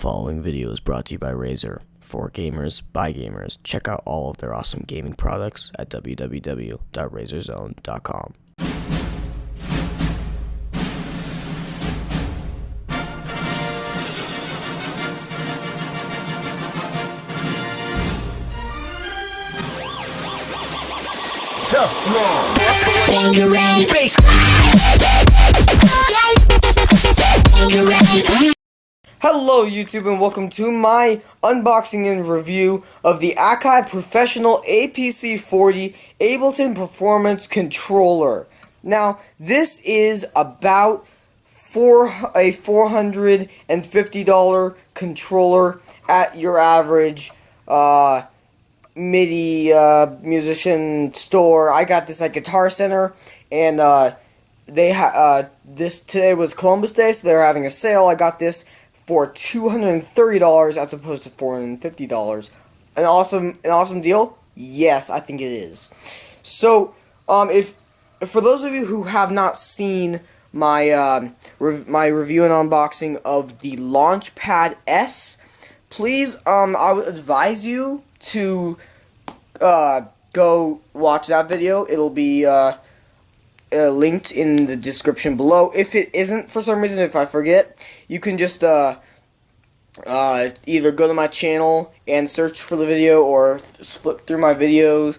following video is brought to you by Razer. For gamers, by gamers. Check out all of their awesome gaming products at www.razorzone.com. Hello YouTube and welcome to my unboxing and review of the Akai Professional ACP40 Ableton Performance Controller. Now this is about a $450 controller at your average MIDI musician store. I got this at Guitar Center, and this today was Columbus Day, so they're having a sale. I got this for $230 as opposed to $450. An awesome deal? Yes, I think it is. So, if for those of you who have not seen my my review and unboxing of the Launchpad S, please I would advise you to go watch that video. It'll be linked in the description below. If it isn't, for some reason, if I forget, you can just either go to my channel and search for the video, or flip through my videos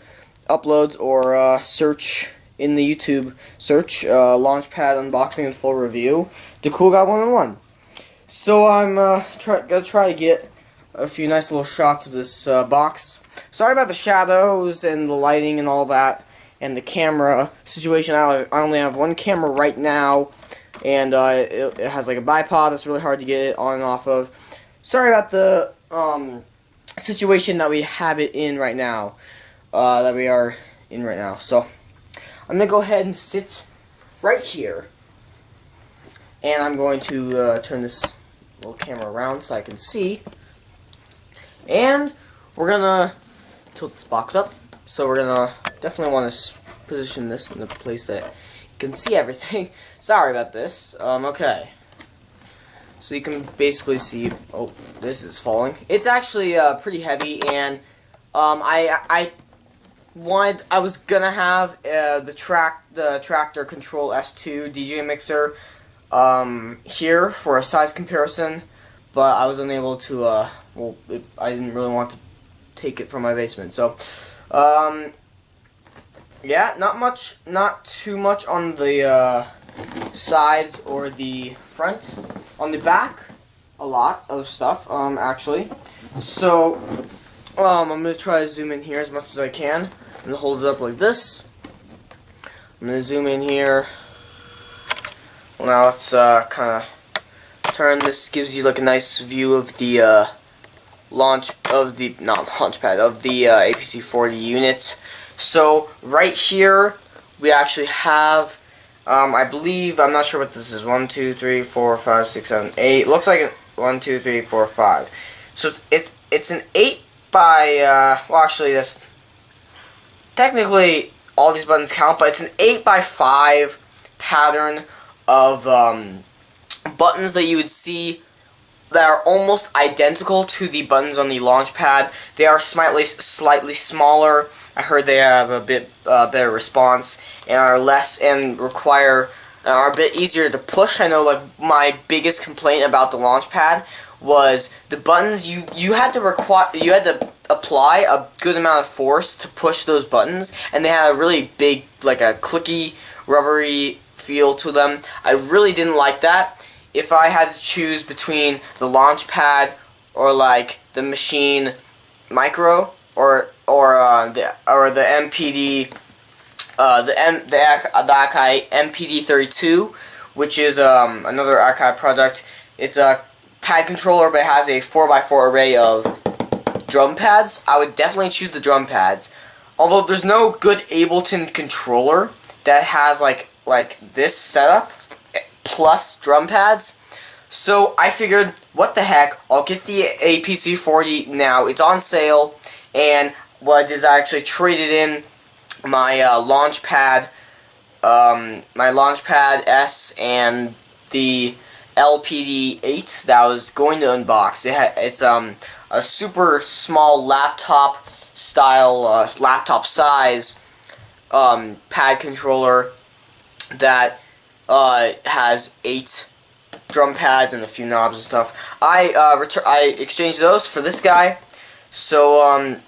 uploads, or search in the YouTube search Launchpad unboxing and full review, the Cool Guy 101. So I'm gonna try to get a few nice little shots of this box. Sorry about the shadows and the lighting and all that, and the camera situation. I only have one camera right now, and it has like a bipod that's really hard to get it on and off of. Sorry about the situation that we have it in right now, So I'm gonna go ahead and sit right here, and I'm going to turn this little camera around so I can see, and we're gonna tilt this box up. So we're gonna definitely want to position this in a place that you can see everything. Sorry about this. Okay. So you can basically see. Oh, this is falling. It's actually pretty heavy, and I was gonna have the Tractor Control S2 DJ mixer here for a size comparison, but I was unable to. I didn't really want to take it from my basement, so. Yeah, not too much on the sides or the front. On the back, a lot of stuff, actually. So, I'm gonna try to zoom in here as much as I can. I'm gonna hold it up like this. I'm gonna zoom in here. Well, now let's kind of turn. This gives you like a nice view of the ACP40 unit. So right here we actually have I believe, I'm not sure what this is, 1, 2, 3, 4, 5, 6, 7, 8. Looks like 1, 2, 3, 4, 5. So it's an 8 by well, actually that's technically all these buttons count, but it's an 8 by 5 pattern of buttons that you would see that are almost identical to the buttons on the Launchpad. They are slightly smaller. I heard they have a bit better response and are are a bit easier to push. I know, like, my biggest complaint about the Launchpad was the buttons. You had to apply a good amount of force to push those buttons, and they had a really big, like a clicky, rubbery feel to them. I really didn't like that. If I had to choose between the Launchpad or like the Machine Micro or the MPD the Akai MPD32, which is another Akai product. It's a pad controller, but it has a 4x4 array of drum pads. I would definitely choose the drum pads. Although there's no good Ableton controller that has like this setup plus drum pads. So I figured, what the heck, I'll get the ACP40 now. It's on sale, and what I did is I actually traded in my Launchpad S and the LPD8 that I was going to unbox. It's a super small laptop style, laptop size pad controller that has 8 drum pads and a few knobs and stuff. I exchanged those for this guy. So I'm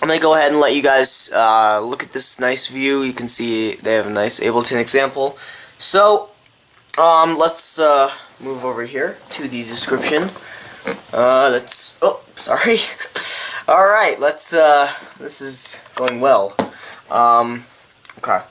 gonna go ahead and let you guys look at this nice view. You can see they have a nice Ableton example. So let's move over here to the description. Sorry. All right, this is going well. Okay.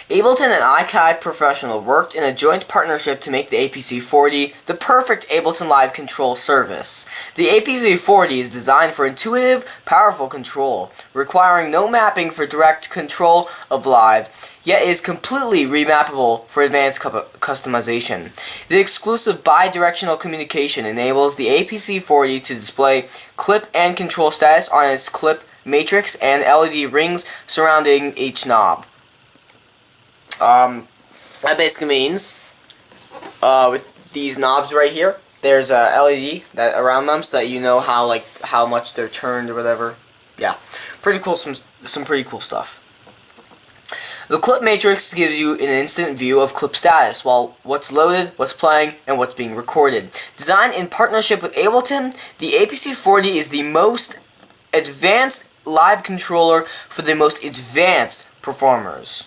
Ableton and Akai Professional worked in a joint partnership to make the APC40 the perfect Ableton Live control service. The APC40 is designed for intuitive, powerful control, requiring no mapping for direct control of Live, yet is completely remappable for advanced customization. The exclusive bi-directional communication enables the APC40 to display clip and control status on its clip matrix and LED rings surrounding each knob. That basically means, with these knobs right here, there's a LED that around them so that you know how much they're turned or whatever. Yeah, pretty cool. Some pretty cool stuff. The clip matrix gives you an instant view of clip status, while what's loaded, what's playing, and what's being recorded. Designed in partnership with Ableton, the APC40 is the most advanced live controller for the most advanced performers.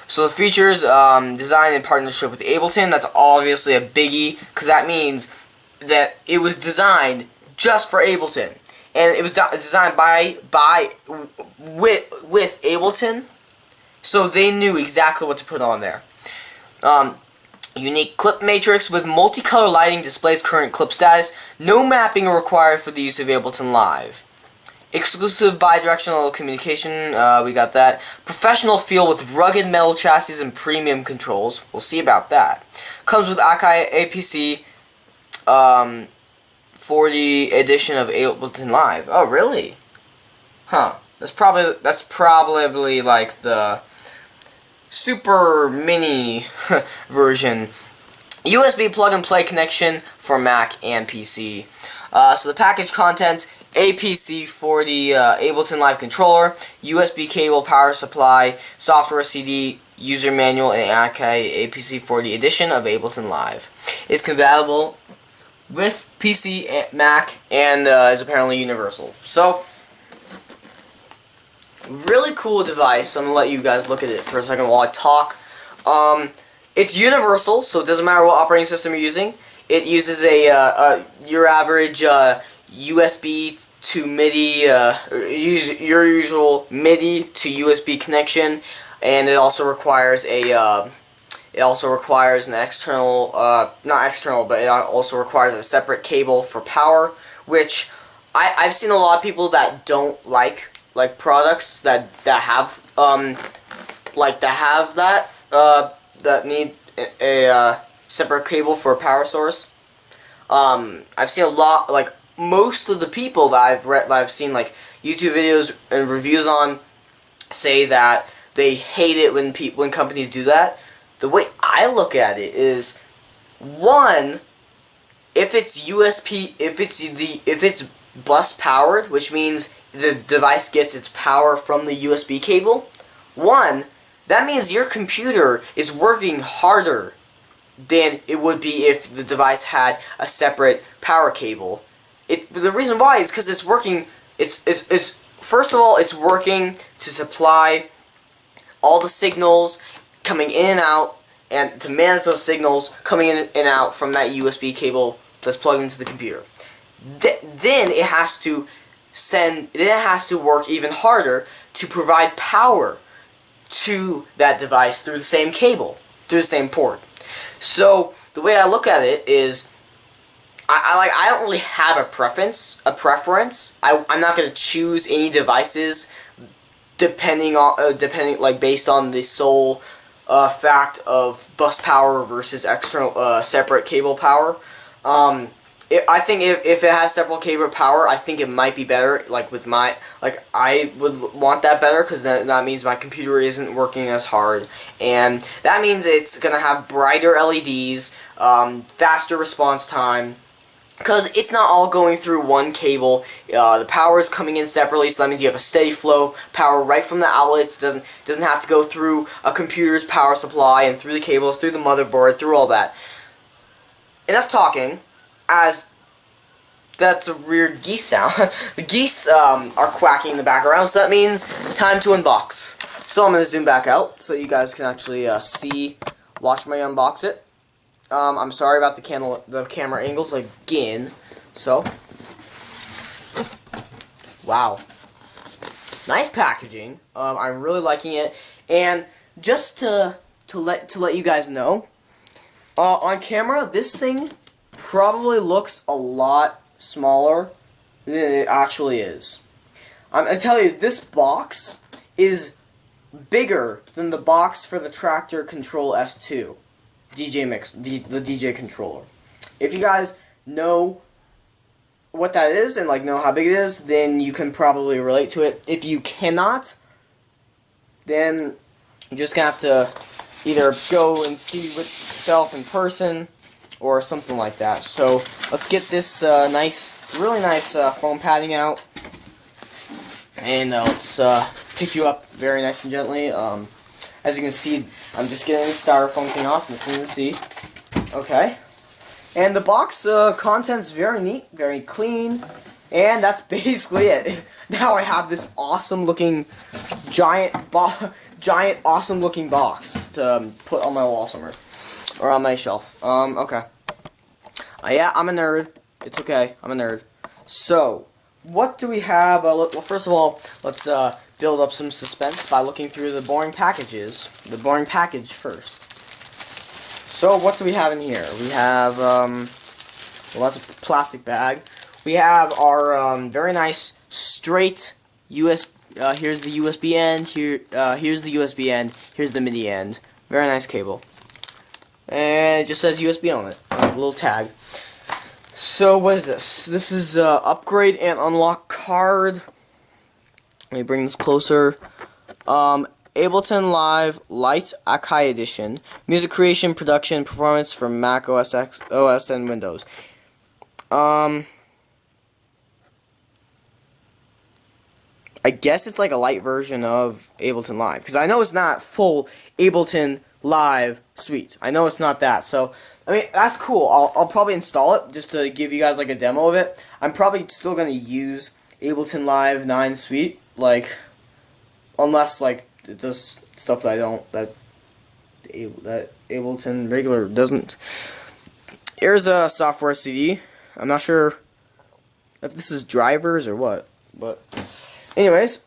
So the features, designed in partnership with Ableton, that's obviously a biggie, because that means that it was designed just for Ableton. And it was designed with Ableton, so they knew exactly what to put on there. Unique clip matrix with multicolor lighting displays current clip status. No mapping required for the use of Ableton Live. Exclusive bi-directional communication, we got that. Professional feel with rugged metal chassis and premium controls. We'll see about that. Comes with Akai APC 40 edition of Ableton Live. Oh, really? Huh. That's probably like the super mini version. USB plug-and-play connection for Mac and PC. So the package contents: APC40 Ableton Live controller, USB cable power supply, software CD, user manual, and Akai APC40 edition of Ableton Live. It's compatible with PC, Mac, and is apparently universal. So, really cool device. I'm going to let you guys look at it for a second while I talk. It's universal, so it doesn't matter what operating system you're using. It uses your average USB to MIDI, your usual MIDI to USB connection, and it also requires an external, not external, but it also requires a separate cable for power, which I've seen a lot of people that don't like products that have that need a separate cable for a power source. I've seen a lot, most of the people that I've seen YouTube videos and reviews on say that they hate it when companies do that. The way I look at it is, one, if it's bus powered, which means the device gets its power from the USB cable, that means your computer is working harder than it would be if the device had a separate power cable. The reason why is because it's working. First of all, it's working to supply all the signals coming in and out, and to manage those signals coming in and out from that USB cable that's plugged into the computer. Then it has to work even harder to provide power to that device through the same cable, through the same port. So the way I look at it is, I don't really have a preference. I'm not gonna choose any devices depending based on the sole fact of bus power versus external separate cable power. I think if it has separate cable power, I think it might be better. Like with my, like I would want that better because that means my computer isn't working as hard, and that means it's gonna have brighter LEDs, faster response time, because it's not all going through one cable. The power is coming in separately, so that means you have a steady flow power right from the outlets. Doesn't have to go through a computer's power supply and through the cables, through the motherboard, through all that. Enough talking. As that's a weird geese sound. The geese are quacking in the background, so that means time to unbox. So I'm gonna zoom back out so you guys can actually watch me unbox it. I'm sorry about the camera angles again. So, wow, nice packaging. I'm really liking it, and just to let you guys know, on camera this thing probably looks a lot smaller than it actually is. I tell you, this box is bigger than the box for the Tractor Control S2 the DJ controller. If you guys know what that is and like know how big it is, then you can probably relate to it. If you cannot, then you're just gonna have to either go and see yourself in person or something like that. So let's get this really nice foam padding out, and let's pick you up very nice and gently. As you can see, I'm just getting the styrofoam thing off, nothing to see. Okay. And the box content's very neat, very clean, and that's basically it. Now I have this awesome looking giant awesome looking box to put on my wall somewhere. Or on my shelf. Okay. Yeah, I'm a nerd. It's okay. I'm a nerd. So, what do we have? Well, first of all, let's build up some suspense by looking through the boring packages. The boring package first. So, what do we have in here? We have, well, that's a plastic bag. We have our very nice straight here's the USB end. Here's the USB end. Here's the MIDI end. Very nice cable. And it just says USB on it. A little tag. So what is this? This is upgrade and unlock card. Let me bring this closer. Ableton Live Lite Akai Edition. Music creation, production, performance for Mac OS and Windows. I guess it's like a light version of Ableton Live, because I know it's not full Ableton Live suite. I know it's not that. So, I mean, that's cool. I'll probably install it just to give you guys like a demo of it. I'm probably still going to use Ableton Live 9 suite, like, unless like it does stuff that I don't, that Ableton regular doesn't. Here's a software CD. I'm not sure if this is drivers or what, but anyways,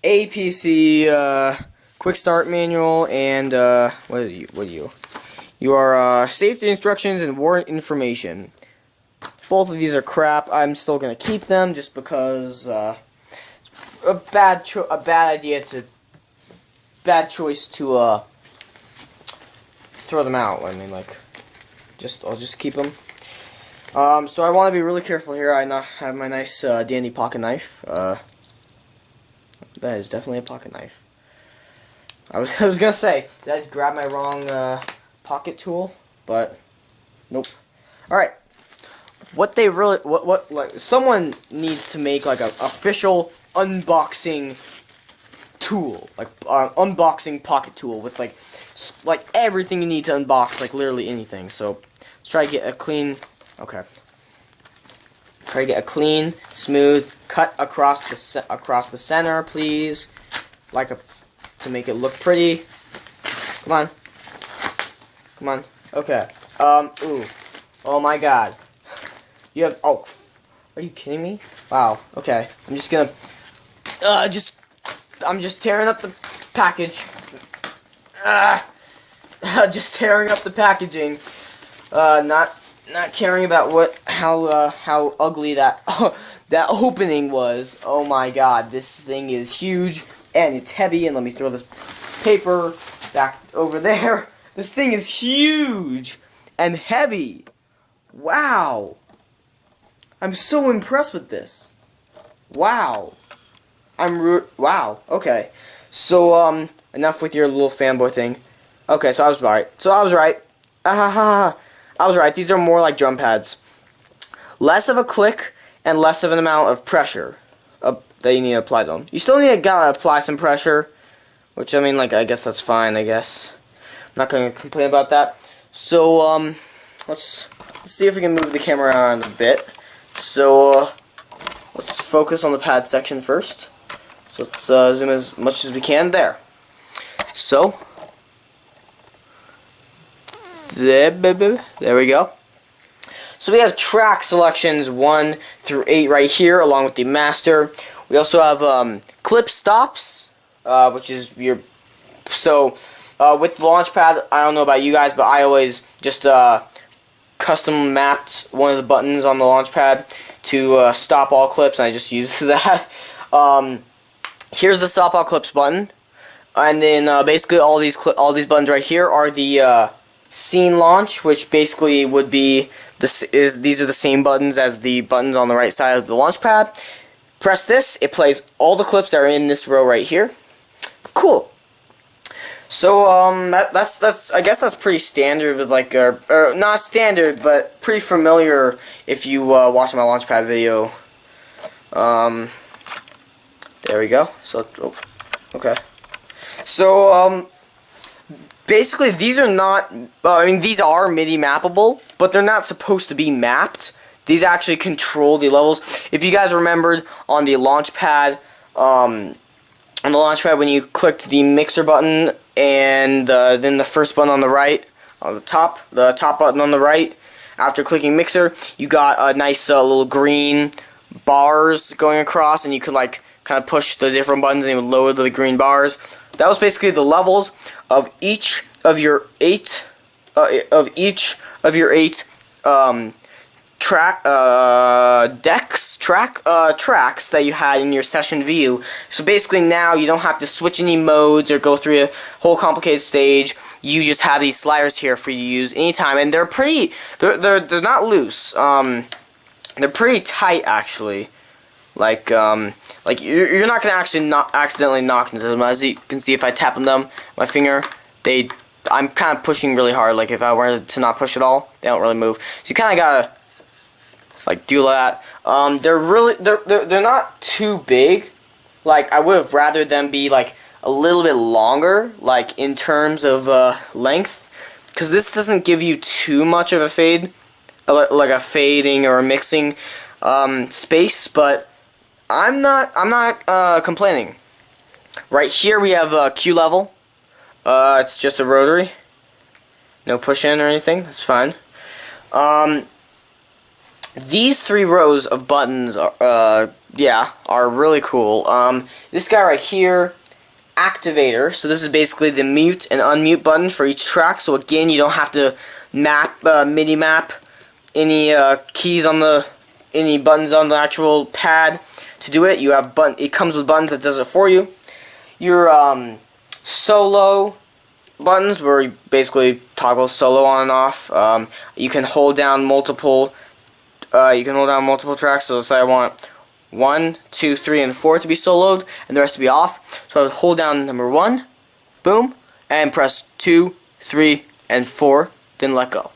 APC quick start manual, and what are you? You are safety instructions and warrant information. Both of these are crap. I'm still gonna keep them just because a bad choice to throw them out. I mean, like, I'll just keep them. So I want to be really careful here. I now have my nice dandy pocket knife. That is definitely a pocket knife. I was gonna say, did I grab my wrong pocket tool? But nope. All right. What someone needs to make like a official unboxing tool, like unboxing pocket tool with like everything you need to unbox, like literally anything. So let's try to get a clean. Okay. Try to get a clean, smooth cut across the center, please. To make it look pretty. Come on. Come on. Okay. Ooh. Oh my God. You have. Oh. Are you kidding me? Wow. Okay. I'm just gonna. I'm just tearing up the package. Just tearing up the packaging. Not caring about how ugly that that opening was. Oh my God, this thing is huge and it's heavy. And let me throw this paper back over there. This thing is huge and heavy. Wow. I'm so impressed with this. Wow. Wow. Okay. So, enough with your little fanboy thing. Okay, so I was right. I was right. These are more like drum pads. Less of a click and less of an amount of pressure that you need to apply to them. You still need to gotta apply some pressure, which I mean, like, I guess that's fine. I guess I'm not gonna complain about that. So, let's see if we can move the camera around a bit. So, let's focus on the pad section first. So let's zoom as much as we can there. So, there we go. So we have track selections 1 through 8 right here, along with the master. We also have clip stops, which is your. So with the Launchpad, I don't know about you guys, but I always just custom mapped one of the buttons on the Launchpad to stop all clips, and I just used that. Here's the stop all clips button, and then basically all these buttons right here are the scene launch, which basically would be these are the same buttons as the buttons on the right side of the Launchpad. Press this, it plays all the clips that are in this row right here. Cool. So that's I guess that's pretty standard with like or not standard, but pretty familiar if you watch my Launchpad video. There we go. So, okay. So, basically, these are not, I mean, these are MIDI mappable, but they're not supposed to be mapped. These actually control the levels. If you guys remembered on the Launchpad, when you clicked the mixer button and then the first button on the right, on the top button on the right, after clicking mixer, you got a nice little green bars going across, and you could like kind of push the different buttons and it would lower the green bars. That was basically the levels of each of your eight tracks that you had in your session view. So basically now you don't have to switch any modes or go through a whole complicated stage. You just have these sliders here for you to use anytime, and they're they're not loose. They're pretty tight actually. Like you're not gonna actually not accidentally knock into them. As you can see, if I tap on them, my finger, I'm kind of pushing really hard. Like if I were to not push at all, they don't really move. So you kind of gotta like do that. They're not too big. Like I would have rather them be like a little bit longer, like in terms of length, because this doesn't give you too much of a fade, like a fading or a mixing space, but I'm not complaining. Right here we have Q level. It's just a rotary, no push in or anything. That's fine. These 3 rows of buttons are really cool. This guy right here, activator. So this is basically the mute and unmute button for each track. So again, you don't have to MIDI map any keys on any buttons on the actual pad to do it. You have it comes with buttons that does it for you. Your solo buttons, where you basically toggle solo on and off. You can hold down multiple. Tracks. So let's say I want 1, 2, 3, and 4 to be soloed, and the rest to be off. So I would hold down number 1, boom, and press 2, 3, and 4, then let go.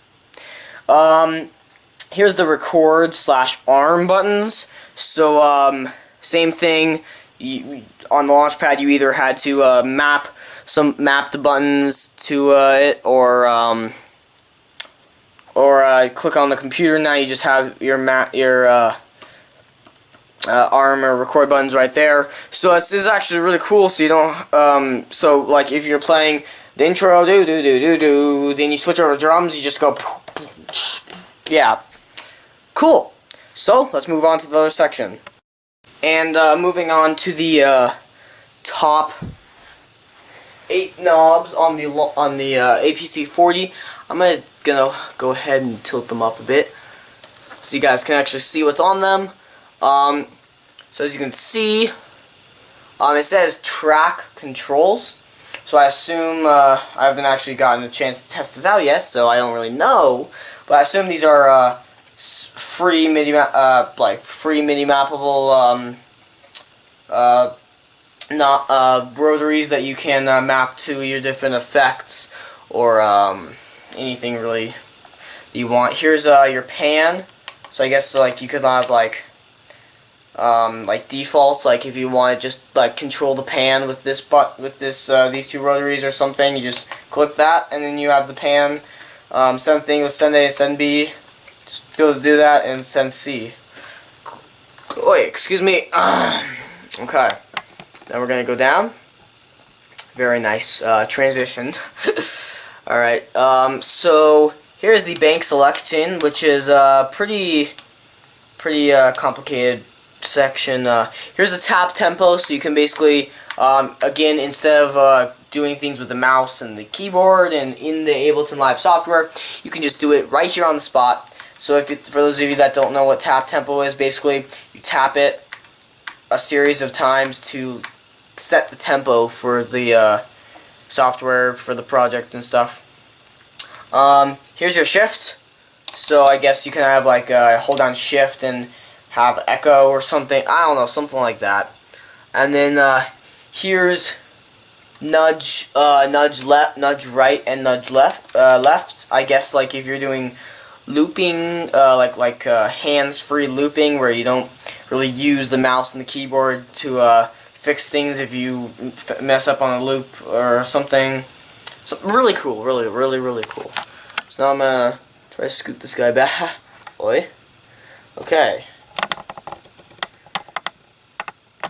Here's the record/arm buttons. So same thing. On the Launchpad, you either had to map the buttons to it, or click on the computer. Now you just have your arm or record buttons right there. So this is actually really cool. So you don't so like if you're playing the intro, then you switch over to drums. You just go, yeah, cool. So let's move on to the other section. And moving on to the top 8 knobs on the ACP40. I'm gonna go ahead and tilt them up a bit so you guys can actually see what's on them. So as you can see, it says track controls, So I assume I haven't actually gotten a chance to test this out yet, so I don't really know. But I assume these are free MIDI mappable not rotaries that you can map to your different effects or anything really that you want. Here's your pan. So I guess like you could have like defaults, like if you want to just like control the pan with this these two rotaries or something, you just click that and then you have the pan. Same thing with send A and send B. Just go do that and send C. Wait, excuse me. Okay. Then we're gonna go down. Very nice transition. Alright, so here's the bank selection, which is pretty complicated section. Here's the tap tempo, so you can basically, again, instead of doing things with the mouse and the keyboard and in the Ableton Live software, you can just do it right here on the spot. So for those of you that don't know what tap tempo is, basically, you tap it a series of times to set the tempo for the software, for the project and stuff. Here's your shift. So I guess you can have like hold down shift and have echo or something. I don't know, something like that. And then here's nudge left, nudge right, and nudge left. Left. I guess like if you're doing looping, like hands-free looping, where you don't really use the mouse and the keyboard to fix things if you mess up on a loop or something. So really cool, really cool. So now I'm gonna try to scoot this guy back. Oi. Okay.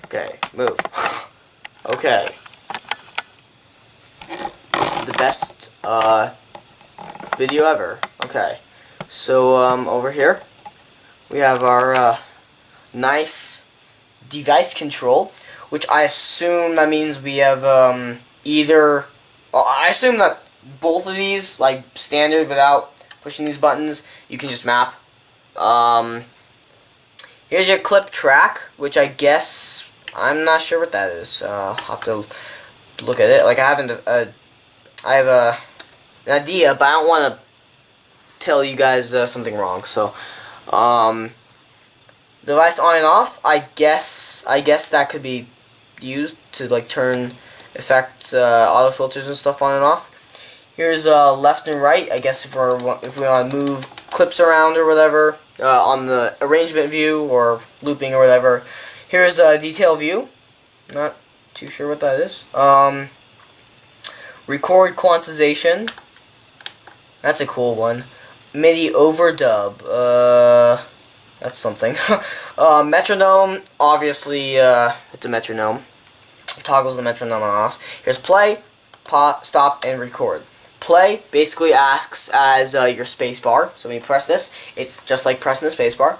Okay, move. Okay. This is the best video ever. Okay. So over here we have our nice device control, which I assume that means we have either. I assume that both of these, like standard without pushing these buttons, you can just map. Here's your clip track, which I guess I'm not sure what that is. I'll have to look at it. Like I haven't. I have an idea, but I don't want to tell you guys something wrong. So, device on and off. I guess that could be used to like turn effects, auto filters and stuff on and off. Here's left and right. I guess if we want to move clips around or whatever on the arrangement view or looping or whatever. Here's a detail view. Not too sure what that is. Record quantization. That's a cool one. MIDI overdub. That's something. Metronome. Obviously, it's a metronome. Toggles the metronome on and off. Here's play, pause, stop, and record. Play basically acts as your space bar. So when you press this, it's just like pressing the space bar.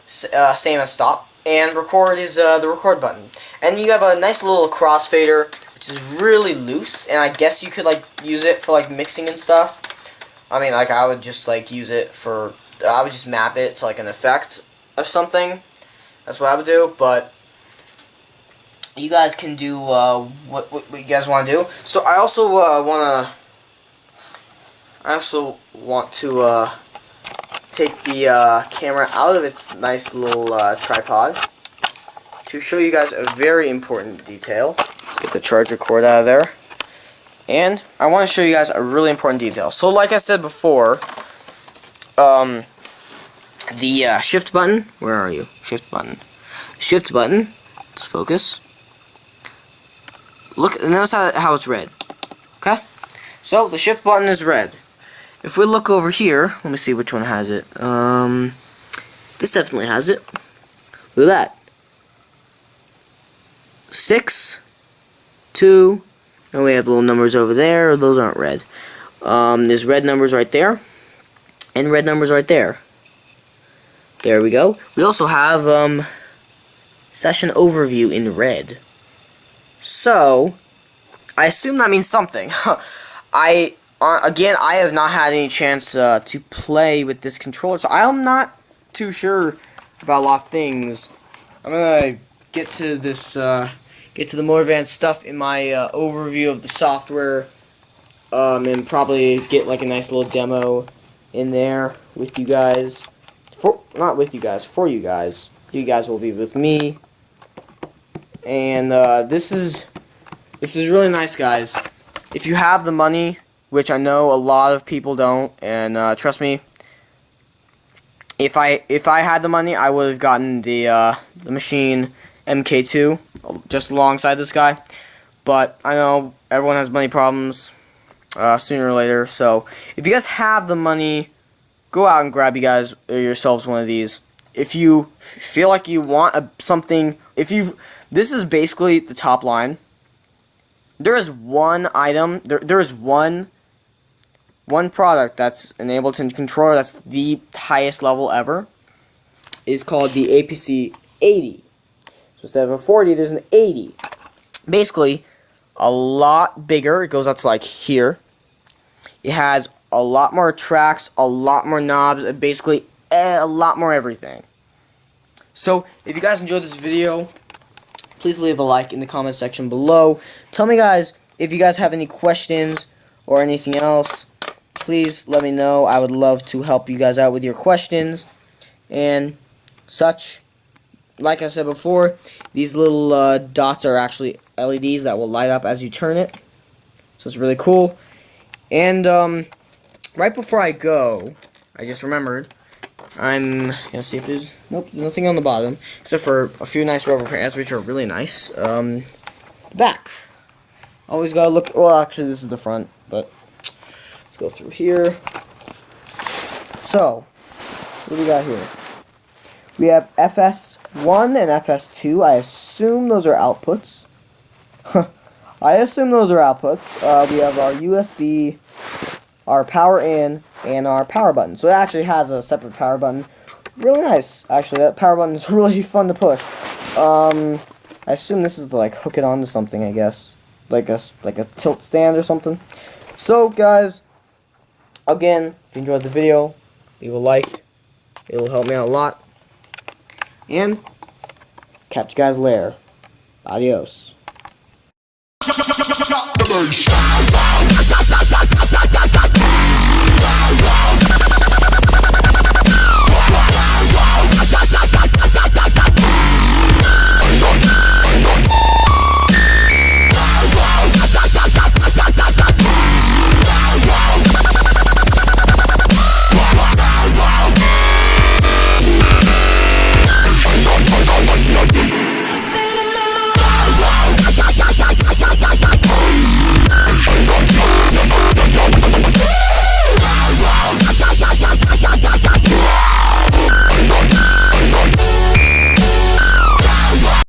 Same as stop. And record is the record button. And you have a nice little crossfader, which is really loose. And I guess you could like use it for like mixing and stuff. I mean, like I would just like use it for. I would just map it to like an effect or something. That's what I would do. But you guys can do what you guys want to do. So I also want to take the camera out of its nice little tripod to show you guys a very important detail. Get the charger cord out of there. And I want to show you guys a really important detail. So like I said before, the shift button, where are you? Shift button. Shift button, let's focus. Look, notice how it's red. Okay? So the shift button is red. If we look over here, let me see which one has it. This definitely has it. Look at that. 6, 2, and we have little numbers over there. Those aren't red. There's red numbers right there, and red numbers right there. There we go. We also have session overview in red. So I assume that means something. Again, I have not had any chance to play with this controller, so I'm not too sure about a lot of things. I'm gonna get to this get to the more advanced stuff in my overview of the software, and probably get like a nice little demo in there with you guys. Not with you guys, for you guys. You guys will be with me. And this is really nice, guys. If you have the money, which I know a lot of people don't, and trust me, if I had the money, I would have gotten the Machine MK2 just alongside this guy. But I know everyone has money problems sooner or later. So if you guys have the money, go out and grab yourselves one of these. If you feel like you want something, this is basically the top line. There is one item. There is one product that's an Ableton controller that's the highest level ever. Is called the ACP40. So instead of a 40, there's an 80. Basically, a lot bigger. It goes up to like here. It has a lot more tracks, a lot more knobs, and basically a lot more everything. So if you guys enjoyed this video, please leave a like in the comment section below. Tell me, guys, if you guys have any questions or anything else. Please let me know. I would love to help you guys out with your questions and such. Like I said before, these little dots are actually LEDs that will light up as you turn it. So it's really cool. And right before I go, I just remembered, I'm gonna see if there's there's nothing on the bottom except for a few nice rubber pads, which are really nice. Back. Always gotta look. Well, actually, this is the front, but let's go through here. So, what do we got here? We have FS1 and FS2. I assume those are outputs. I assume those are outputs. We have our USB, our power in, and our power button. So it actually has a separate power button. Really nice. Actually, that power button is really fun to push. I assume this is to like hook it onto something, I guess. Like a tilt stand or something. So guys, again, if you enjoyed the video, leave a like. It will help me out a lot. And catch you guys later. Adios.